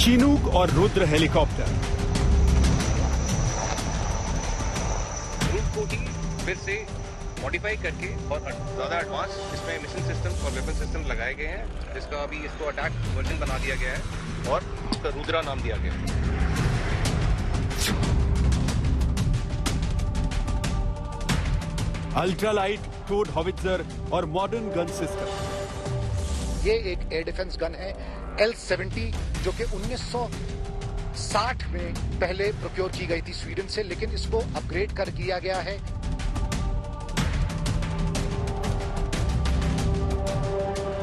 Chinook और Rudra helicopter root को ही फिर से मॉडिफाई करके और ज़्यादा एडवांस इसमें मिशन सिस्टम और वेपन सिस्टम लगाए गए हैं, जिसका अभी इसको अटैक वर्जन बना दिया गया है और इसका रुद्रा नाम दिया गया है। अल्ट्रालाइट टोड हॉवित्जर और मॉडर्न गन सिस्टम। ये एक एयर डिफेंस गन है L-70 जो कि 1960 में पहले प्रोक्योर की गई थी स्वीडन से, लेकिन इसको अपग्रेड कर दिया गया है।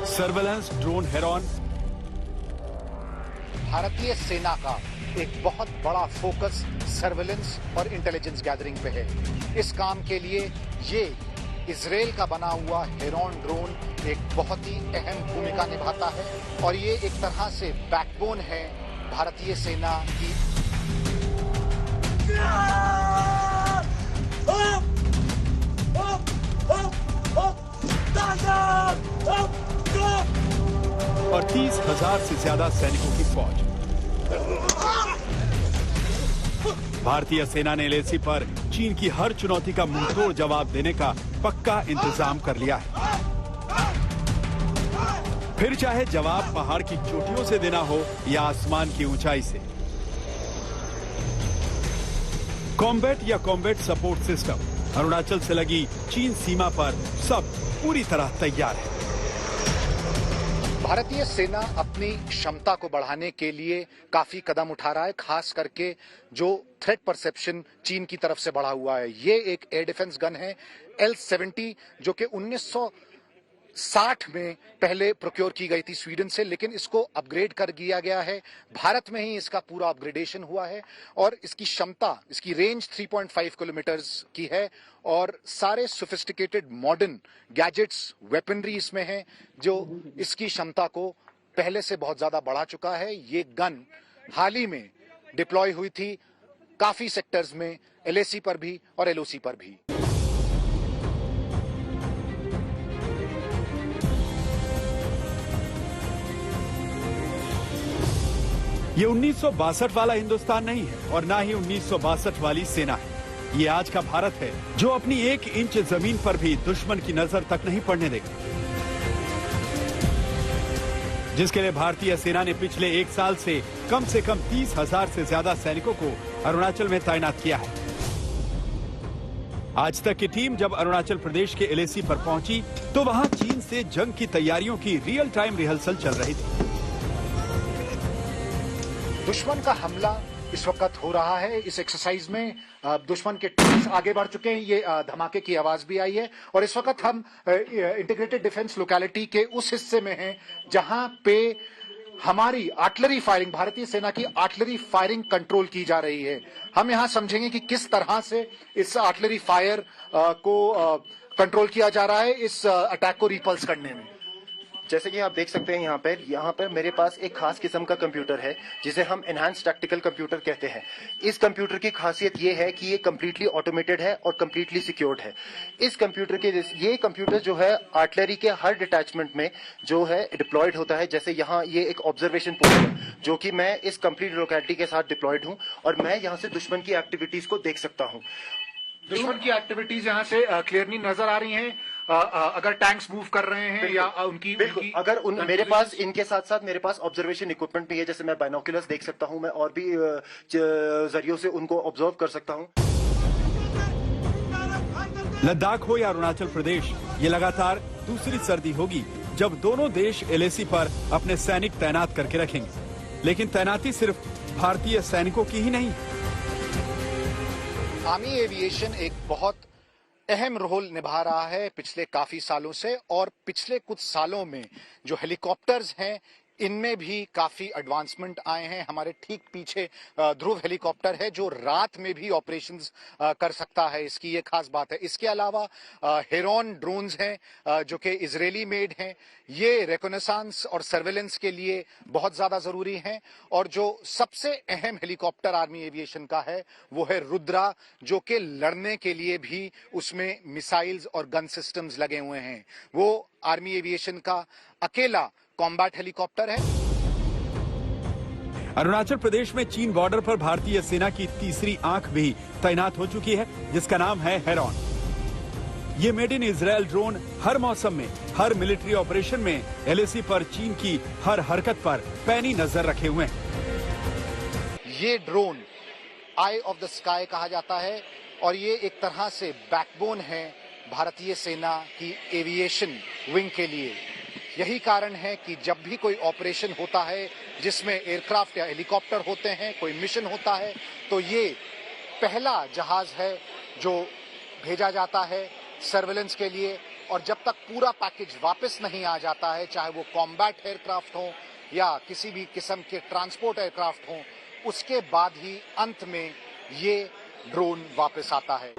Surveillance drone heron. भारतीय सेना का एक बहुत बड़ा फोकस सर्वेलेंस और इंटेलिजेंस गैदरिंग पे है। इस काम के लिए ये इजराइल का बना हुआ हेरॉन ड्रोन एक बहुत ही अहम भूमिका निभाता है और ये एक तरह से बैकबोन है भारतीय सेना की। और 30,000 से ज्यादा सैनिकों की फौज। भारतीय सेना ने एलएसी पर चीन की हर चुनौती का मुंहतोड़ जवाब देने का पक्का इंतजाम कर लिया है। फिर चाहे जवाब पहाड़ की चोटियों से देना हो या आसमान की ऊंचाई से। कॉम्बैट या कॉम्बैट सपोर्ट सिस्टम। अरुणाचल से लगी चीन सीमा पर सब पूरी तरह तैयार है। भारतीय सेना अपनी क्षमता को बढ़ाने के लिए काफी कदम उठा रहा है, खास करके जो थ्रेट परसेप्शन चीन की तरफ से बढ़ा हुआ है। ये एक एयर डिफेंस गन है L-70 जो कि 1960 में पहले प्रोक्योर की गई थी स्वीडन से, लेकिन इसको अपग्रेड कर दिया गया है। भारत में ही इसका पूरा अपग्रेडेशन हुआ है और इसकी क्षमता, इसकी रेंज 3.5 किलोमीटर की है और सारे सोफिस्टिकेटेड मॉडर्न गैजेट्स, वेपनरी इसमें है जो इसकी क्षमता को पहले से बहुत ज्यादा बढ़ा चुका है। ये गन हाल ही में डिप्लॉय हुई थी काफी सेक्टर्स में, LAC पर भी और LOC पर भी। ये 1962 वाला हिंदुस्तान नहीं है और ना ही 1962 वाली सेना है। ये आज का भारत है जो अपनी 1 इंच जमीन पर भी दुश्मन की नजर तक नहीं पड़ने देगा, जिसके लिए भारतीय सेना ने पिछले 1 साल से कम 30,000 से ज्यादा सैनिकों को अरुणाचल में तैनात किया है। आज तक की टीम जब अरुणाचल प्रदेश के LAC पर पहुंची तो वहां चीन से जंग की तैयारियों की रियल टाइम रिहर्सल चल रही थी। दुश्मन का हमला इस वक्त हो रहा है। इस एक्सरसाइज में दुश्मन के टैंक्स आगे बढ़ चुके हैं। ये धमाके की आवाज भी आई है और इस वक्त हम इंटीग्रेटेड डिफेंस लोकेलिटी के उस हिस्से में हैं जहां पे हमारी आर्टिलरी फायरिंग, भारतीय सेना की आर्टिलरी फायरिंग कंट्रोल की जा रही है। हम यहां समझेंगे कि किस तरह से इस आर्टिलरी फायर को कंट्रोल किया जा रहा है इस अटैक को रिपल्स करने में। जैसे कि आप देख सकते हैं यहाँ पर मेरे पास एक खास किस्म का कंप्यूटर है जिसे हम एनहांस टैक्टिकल कंप्यूटर कहते हैं। इस कंप्यूटर की खासियत ये है कि ये कम्प्लीटली ऑटोमेटेड है और कम्प्लीटली सिक्योर्ड है। इस कंप्यूटर के ये कंप्यूटर जो है आर्टिलरी के हर डिटैचमेंट में जो है डिप्लॉयड होता है। जैसे यहाँ ये एक ऑब्जर्वेशन पोस्ट है जो कि मैं इस कंप्लीट लोकेलिटी के साथ डिप्लॉयड हूँ और मैं यहाँ से दुश्मन की एक्टिविटीज को देख सकता हूँ। दुश्मन की एक्टिविटीज यहाँ से क्लियरली नजर आ रही हैं। अगर टैंक्क्स मूव कर रहे हैं या उनकी बिल्कुल अगर मेरे पास इनके साथ साथ मेरे पास ऑब्जर्वेशन इक्विपमेंट भी है, जैसे मैं बाइनोकुलर्स देख सकता हूँ, मैं और भी जरियों से उनको ऑब्जर्व कर सकता हूँ। लद्दाख हो या अरुणाचल प्रदेश, ये लगातार दूसरी सर्दी होगी जब दोनों देश LAC पर अपने सैनिक तैनात करके रखेंगे। लेकिन तैनाती सिर्फ भारतीय सैनिकों की ही नहीं। आर्मी एविएशन एक बहुत अहम रोल निभा रहा है पिछले काफी सालों से और पिछले कुछ सालों में जो हेलीकॉप्टर्स हैं इनमें भी काफी एडवांसमेंट आए हैं। हमारे ठीक पीछे ध्रुव हेलीकॉप्टर है जो रात में भी ऑपरेशंस कर सकता है, इसकी ये खास बात है। इसके अलावा हेरॉन ड्रोन्स हैं जो कि इजरायली मेड हैं। ये रेकोनेसांस और सर्वेलेंस के लिए बहुत ज्यादा जरूरी हैं। और जो सबसे अहम हेलीकॉप्टर आर्मी एविएशन का है वो है रुद्रा, जो कि लड़ने के लिए भी उसमें मिसाइल्स और गन सिस्टम्स लगे हुए हैं। वो आर्मी एविएशन का अकेला कॉम्बैट हेलीकॉप्टर है। अरुणाचल प्रदेश में चीन बॉर्डर पर भारतीय सेना की तीसरी आंख भी तैनात हो चुकी है, जिसका नाम है हेरॉन। ये मेड इन इजराइल ड्रोन हर मौसम में, हर मिलिट्री ऑपरेशन में एलएसी पर चीन की हर हरकत पर पैनी नजर रखे हुए हैं। ये drone I of the sky कहा जाता है और ये एक तरह से बैकबोन है भारतीय सेना की एविएशन विंग के लिए। यही कारण है कि जब भी कोई ऑपरेशन होता है जिसमें एयरक्राफ्ट या हेलीकॉप्टर होते हैं, कोई मिशन होता है, तो ये पहला जहाज है जो भेजा जाता है सर्वेलेंस के लिए। और जब तक पूरा पैकेज वापस नहीं आ जाता है, चाहे वो कॉम्बैट एयरक्राफ्ट हो या किसी भी किस्म के ट्रांसपोर्ट एयरक्राफ्ट हो, उसके बाद ही अंत में ये ड्रोन वापस आता है।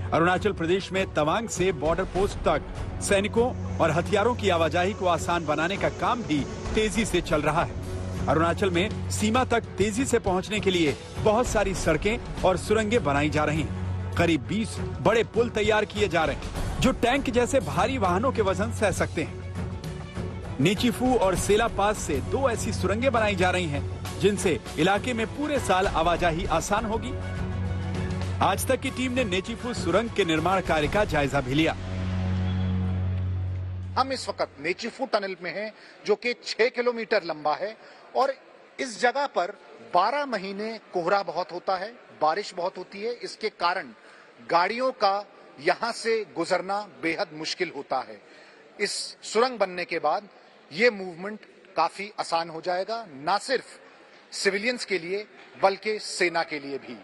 अरुणाचल प्रदेश में तवांग से बॉर्डर पोस्ट तक सैनिकों और हथियारों की आवाजाही को आसान बनाने का काम भी तेजी से चल रहा है। अरुणाचल में सीमा तक तेजी से पहुंचने के लिए बहुत सारी सड़कें और सुरंगें बनाई जा रही हैं। करीब 20 बड़े पुल तैयार किए जा रहे हैं जो टैंक जैसे भारी वाहनों के वजन सह सकते हैं। नीचीफू और सेला पास से 2 ऐसी सुरंगें बनाई जा रही हैं जिनसे इलाके में पूरे साल आवाजाही आसान होगी। आज तक की टीम ने नेचीफू सुरंग के निर्माण कार्य का जायजा भी लिया। हम इस वक्त नेचीफू टनल में हैं, जो कि 6 किलोमीटर लंबा है और इस जगह पर 12 महीने कोहरा बहुत होता है, बारिश बहुत होती है। इसके कारण गाड़ियों का यहां से गुजरना बेहद मुश्किल होता है। इस सुरंग बनने के बाद ये मूवमेंट काफी आसान हो जाएगा, ना सिर्फ सिविलियंस के लिए बल्कि सेना के लिए भी।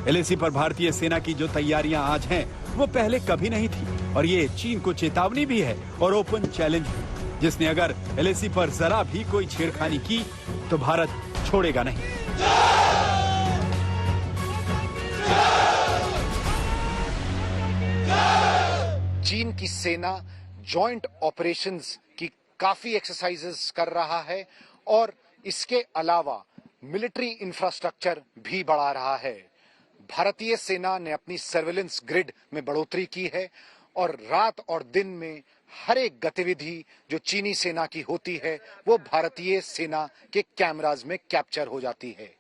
एलएसी पर भारतीय सेना की जो तैयारियां आज हैं, वो पहले कभी नहीं थी और ये चीन को चेतावनी भी है और ओपन चैलेंज भी, जिसने अगर एलएसी पर जरा भी कोई छेड़खानी की तो भारत छोड़ेगा नहीं। चीन की सेना जॉइंट ऑपरेशंस की काफी एक्सरसाइजेस कर रहा है और इसके अलावा मिलिट्री इंफ्रास्ट्रक्चर भी बढ़ा रहा है। भारतीय सेना ने अपनी सर्वेलेंस ग्रिड में बढ़ोतरी की है और रात और दिन में हर एक गतिविधि जो चीनी सेना की होती है वो भारतीय सेना के कैमराज में कैप्चर हो जाती है।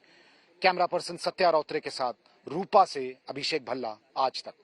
कैमरा पर्सन सत्या रौत्रे के साथ रूपा से अभिषेक भल्ला, आज तक।